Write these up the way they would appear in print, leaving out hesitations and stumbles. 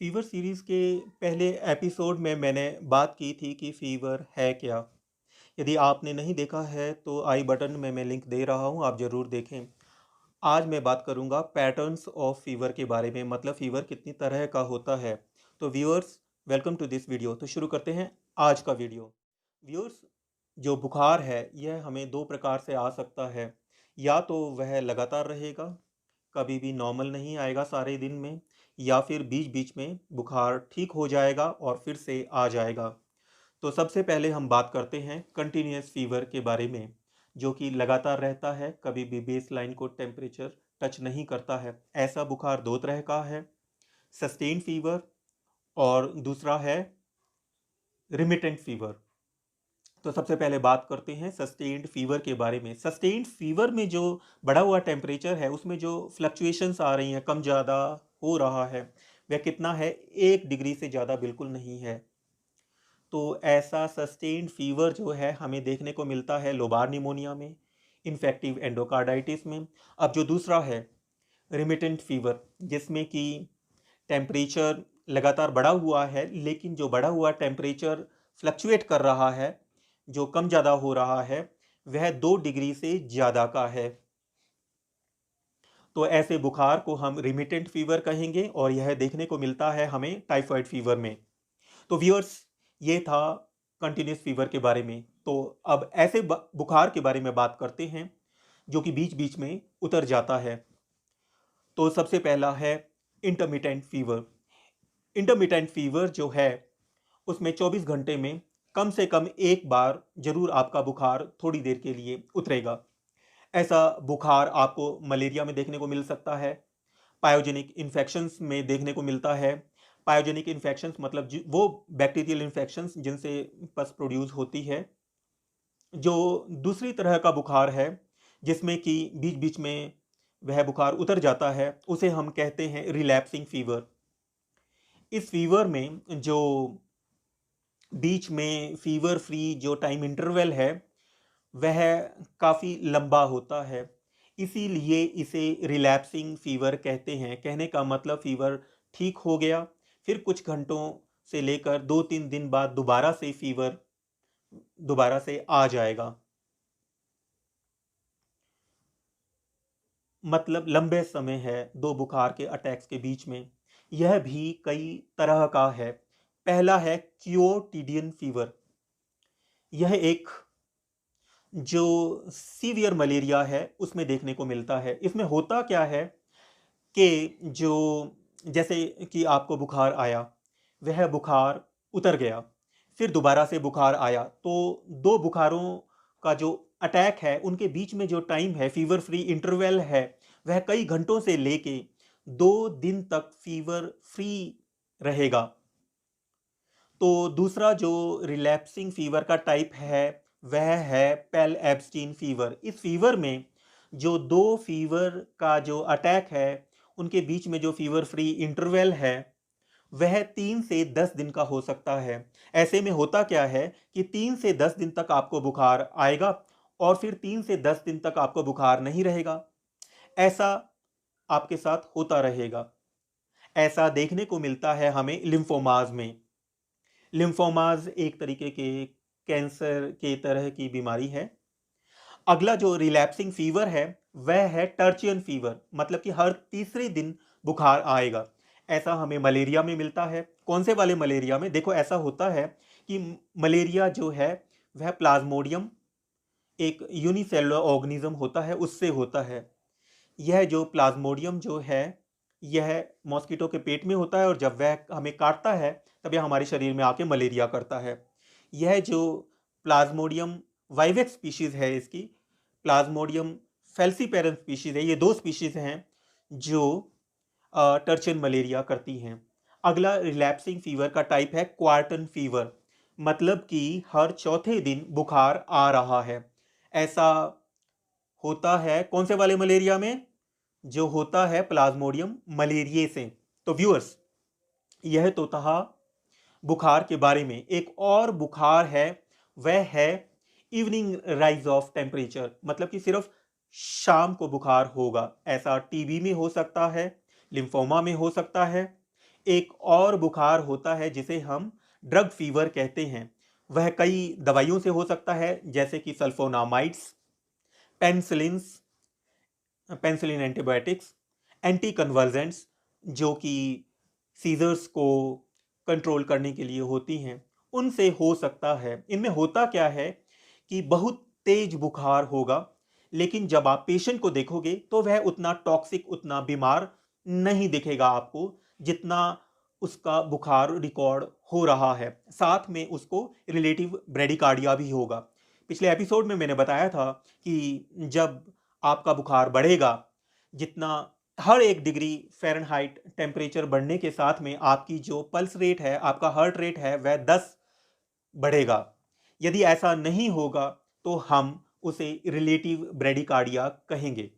Fever series के पहले episode में मैंने बात की थी कि फ़ीवर है क्या? यदि आपने नहीं देखा है तो आई बटन में मैं लिंक दे रहा हूँ, आप ज़रूर देखें। आज मैं बात करूँगा पैटर्न्स ऑफ फ़ीवर के बारे में, मतलब फ़ीवर कितनी तरह का होता है। तो viewers, welcome to this video. तो शुरू करते हैं आज का वीडियो। व्यूअर्स, जो बुखार है यह हमें 2 प्रकार से आ सकता है। या तो वह लगातार रहेगा, कभी भी नॉर्मल नहीं आएगा सारे दिन में, या फिर बीच-बीच में बुखार ठीक हो जाएगा और फिर से आ जाएगा। तो सबसे पहले हम बात करते हैं कंटिन्यूअस फीवर के बारे में, जो कि लगातार रहता है, कभी भी बेसलाइन को टेम्परेचर टच नहीं करता है। ऐसा बुखार 2 तरह का है, सस्टेन्ड फीवर और दूसरा है रिमिटेंट फीवर। तो सबसे पहले बात करते हैं सस्टेन्ड फीवर के बारे में। सस्टेन्ड फीवर में जो बढ़ा हुआ टेम्परेचर है, उसमें जो फ्लक्चुएशंस आ रही हैं, कम ज़्यादा हो रहा है, वह कितना है? 1 डिग्री से ज़्यादा बिल्कुल नहीं है। तो ऐसा सस्टेन्ड फीवर जो है हमें देखने को मिलता है लोबार निमोनिया में, इन्फेक्टिव एंडोकार्डाइटिस में। अब जो दूसरा है रिमिटेंट फीवर, जिसमें कि टेम्परेचर लगातार बढ़ा हुआ है, लेकिन जो बढ़ा हुआ टेम्परेचर फ्लक्चुएट कर रहा है, जो कम ज़्यादा हो रहा है, वह 2 डिग्री से ज़्यादा का है। तो ऐसे बुखार को हम रिमिटेंट फीवर कहेंगे और यह देखने को मिलता है हमें टाइफाइड फीवर में। तो व्यूअर्स, ये था कंटिन्यूस फीवर के बारे में। तो अब ऐसे बुखार के बारे में बात करते हैं जो कि बीच-बीच में उतर जाता है। तो सबसे पहला है इंटरमिटेंट फीवर। इंटरमिटेंट फीवर जो है, उसमें 24 घंटे में कम से कम एक बार ज़रूर आपका बुखार थोड़ी देर के लिए उतरेगा। ऐसा बुखार आपको मलेरिया में देखने को मिल सकता है, पायोजेनिक इन्फेक्शंस में देखने को मिलता है। पायोजेनिक इन्फेक्शंस मतलब वो बैक्टीरियल इन्फेक्शंस जिनसे पस प्रोड्यूस होती है। जो दूसरी तरह का बुखार है, जिसमें कि बीच-बीच में वह बुखार उतर जाता है, उसे हम कहते हैं रिलैप्सिंग फीवर। इस फीवर में जो बीच में फीवर फ्री जो टाइम इंटरवल है, वह काफ़ी लंबा होता है। इसीलिए इसे रिलैप्सिंग फीवर कहते हैं। कहने का मतलब फीवर ठीक हो गया, फिर कुछ घंटों से लेकर 2-3 दिन बाद दोबारा से फीवर दोबारा से आ जाएगा। मतलब लंबे समय है 2 बुखार के अटैक्स के बीच में। यह भी कई तरह का है। पहला है क्योटिडियन फीवर। यह एक जो सीवियर मलेरिया है, उसमें देखने को मिलता है। इसमें होता क्या है कि जो जैसे कि आपको बुखार आया, वह बुखार उतर गया, फिर दोबारा से बुखार आया, तो 2 बुखारों का जो अटैक है, उनके बीच में जो टाइम है, फ़ीवर फ्री इंटरवल है, वह कई घंटों से लेके 2 दिन तक फ़ीवर फ्री रहेगा। तो दूसरा जो रिलैप्सिंग फीवर का टाइप है, वह है पेल एब्स्टीन फीवर। इस फीवर में जो 2 फीवर का जो अटैक है, उनके बीच में जो फीवर फ्री इंटरवल है, वह 3 से 10 दिन का हो सकता है। ऐसे में होता क्या है कि 3 से 10 दिन तक आपको बुखार आएगा और फिर 3 से 10 दिन तक आपको बुखार नहीं रहेगा। ऐसा आपके साथ होता रहेगा। ऐसा देखने को मिलता है हमें लिम्फोमास में। लिम्फोमास एक तरीके के कैंसर के तरह की बीमारी है। अगला जो रिलैप्सिंग फीवर है, वह है टर्चियन फीवर, मतलब कि हर तीसरे दिन बुखार आएगा। ऐसा हमें मलेरिया में मिलता है। कौन से वाले मलेरिया में? देखो, ऐसा होता है कि मलेरिया जो है, वह प्लाज्मोडियम एक यूनिसेलुलर ऑर्गेनिज्म होता है, उससे होता है। यह जो प्लाज्मोडियम जो है, यह मॉस्किटो के पेट में होता है और जब वह हमें काटता है, तब यह हमारे शरीर में आके मलेरिया करता है। यह जो प्लाज्मोडियम वाइवेक्स स्पीशीज़ है इसकी, प्लाज्मोडियम फेल्सीपेरम स्पीशीज़ है, ये 2 स्पीशीज़ हैं जो टर्चियन मलेरिया करती हैं। अगला रिलैप्सिंग फीवर का टाइप है क्वार्टन फीवर, मतलब कि हर चौथे दिन बुखार आ रहा है। ऐसा होता है कौन से वाले मलेरिया में? जो होता है प्लाज्मोडियम मलेरिये से। तो व्यूअर्स, यह तो था बुखार के बारे में। एक और बुखार है, वह है इवनिंग राइज ऑफ टेम्परेचर, मतलब कि सिर्फ शाम को बुखार होगा। ऐसा टीबी में हो सकता है, लिम्फोमा में हो सकता है, एक और बुखार होता है जिसे हम ड्रग फीवर कहते हैं। वह कई दवाइयों से हो सकता है, जैसे कि sulfonamides, penicillins, penicillin antibiotics, anticonvulsants जो कि सीजर्स को कंट्रोल करने के लिए होती हैं, उनसे हो सकता है। इनमें होता क्या है कि बहुत तेज बुखार होगा, लेकिन जब आप पेशेंट को देखोगे तो वह उतना टॉक्सिक, उतना बीमार नहीं दिखेगा आपको, जितना उसका बुखार रिकॉर्ड हो रहा है। साथ में उसको रिलेटिव ब्रेडिकार्डिया भी होगा। पिछले एपिसोड में मैंने बताया था कि जब आपका बुखार बढ़ेगा, जितना हर 1 डिग्री फ़ारेनहाइट टेम्परेचर बढ़ने के साथ में आपकी जो पल्स रेट है, आपका हार्ट रेट है, वह 10 बढ़ेगा। यदि ऐसा नहीं होगा तो हम उसे रिलेटिव ब्रेडिकार्डिया कहेंगे।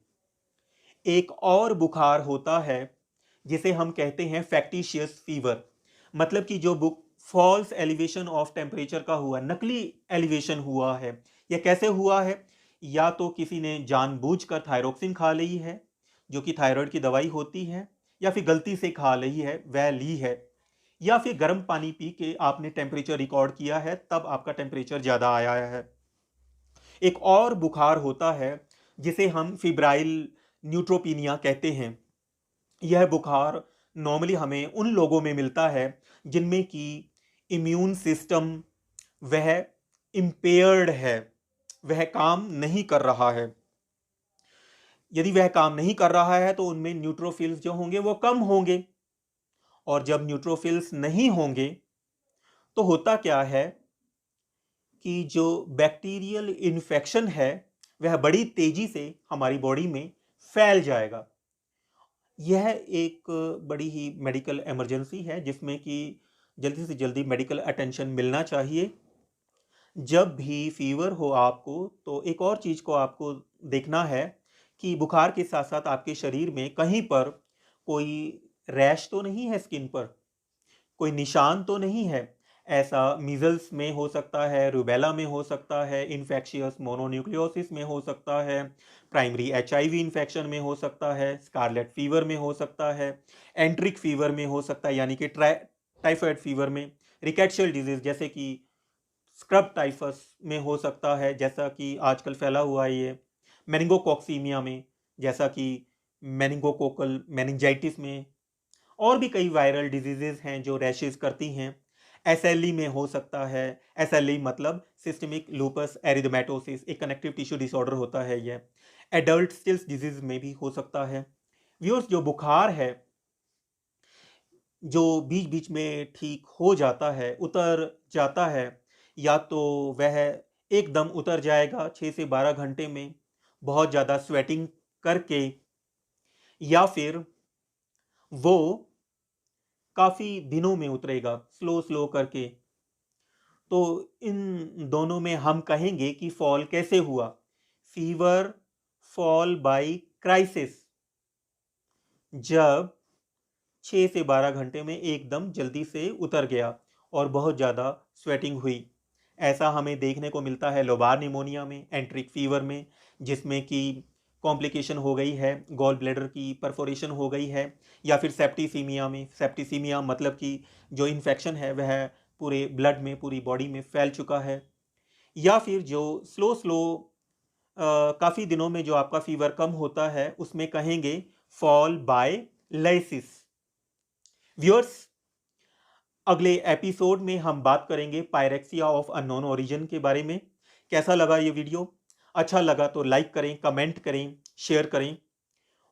एक और बुखार होता है जिसे हम कहते हैं फैक्टिशियस फीवर। मतलब कि जो book false elevation of temperature का हुआ, नकली एलिवेशन हुआ है। यह कैसे हुआ है? या तो किसी ने जानबूझकर थायरोक्सिन खा ली है, जो कि थायराइड की दवाई होती है, या फिर गलती से खा ली है, वह ली है, या फिर गर्म पानी पी के आपने टेम्परेचर रिकॉर्ड किया है, तब आपका टेम्परेचर ज़्यादा आया है। एक और बुखार होता है जिसे हम फिब्राइल न्यूट्रोपीनिया कहते हैं। यह बुखार नॉर्मली हमें उन लोगों में मिलता है जिनमें कि इम्यून सिस्टम वह इम्पेयर्ड है, वह काम नहीं कर रहा है। यदि वह काम नहीं कर रहा है तो उनमें न्यूट्रोफिल्स जो होंगे वो कम होंगे, और जब न्यूट्रोफिल्स नहीं होंगे तो होता क्या है कि जो बैक्टीरियल इन्फेक्शन है वह बड़ी तेजी से हमारी बॉडी में फैल जाएगा। यह एक बड़ी ही मेडिकल इमरजेंसी है जिसमें कि जल्दी से जल्दी मेडिकल अटेंशन मिलना चाहिए। जब भी फीवर हो आपको, तो एक और चीज़ को आपको देखना है कि बुखार के साथ साथ आपके शरीर में कहीं पर कोई रैश तो नहीं है, स्किन पर कोई निशान तो नहीं है। ऐसा मीजल्स में हो सकता है, रूबेला में हो सकता है, इन्फेक्शियस मोनोन्यूक्लियोसिस में हो सकता है, प्राइमरी एचआईवी इन्फेक्शन में हो सकता है, स्कारलेट फीवर में हो सकता है, एंट्रिक फीवर में हो सकता है यानी कि टाइफाइड फीवर में, रिकेट्शियल डिजीज जैसे कि स्क्रब टाइफस में हो सकता है, जैसा कि आजकल फैला हुआ है ये, मेनिंगोकॉक्सीमिया में, जैसा कि मेनिंगोकोकल मेनिंजाइटिस में, और भी कई वायरल डिजीजेज हैं जो रैशेज करती हैं। एसएलई में हो सकता है। एसएलई मतलब सिस्टमिक लूपस एरिथमेटोसिस, एक कनेक्टिव टिश्यू डिसऑर्डर होता है यह। एडल्ट स्टिल्स डिजीज में भी हो सकता है। व्यूअर्स, जो बुखार है, जो बीच बीच में ठीक हो जाता है, उतर जाता है, या तो वह एकदम उतर जाएगा 6 से 12 घंटे में बहुत ज़्यादा स्वेटिंग करके, या फिर वो काफ़ी दिनों में उतरेगा स्लो स्लो करके। तो इन दोनों में हम कहेंगे कि फॉल कैसे हुआ। फीवर फॉल बाय क्राइसिस, जब 6 से 12 घंटे में एकदम जल्दी से उतर गया और बहुत ज़्यादा स्वेटिंग हुई। ऐसा हमें देखने को मिलता है लोबार निमोनिया में, एंट्रिक फीवर में, जिसमें कि कॉम्प्लिकेशन हो गई है, गॉल ब्लैडर की परफोरेशन हो गई है, या फिर सेप्टिसीमिया में। सेप्टिसीमिया मतलब कि जो इन्फेक्शन है वह पूरे ब्लड में, पूरी बॉडी में फैल चुका है। या फिर जो स्लो स्लो काफ़ी दिनों में जो आपका फीवर कम होता है, उसमें कहेंगे फॉल बाय लाइसिस। व्यूअर्स, अगले एपिसोड में हम बात करेंगे पायरेक्सिया ऑफ अननोन ओरिजिन के बारे में। कैसा लगा ये वीडियो? अच्छा लगा तो लाइक करें, कमेंट करें, शेयर करें,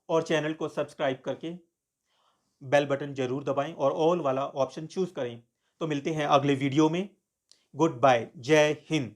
और चैनल को सब्सक्राइब करके बेल बटन जरूर दबाएं और ऑल वाला ऑप्शन चूज करें। तो मिलते हैं अगले वीडियो में। गुड बाय, जय हिंद।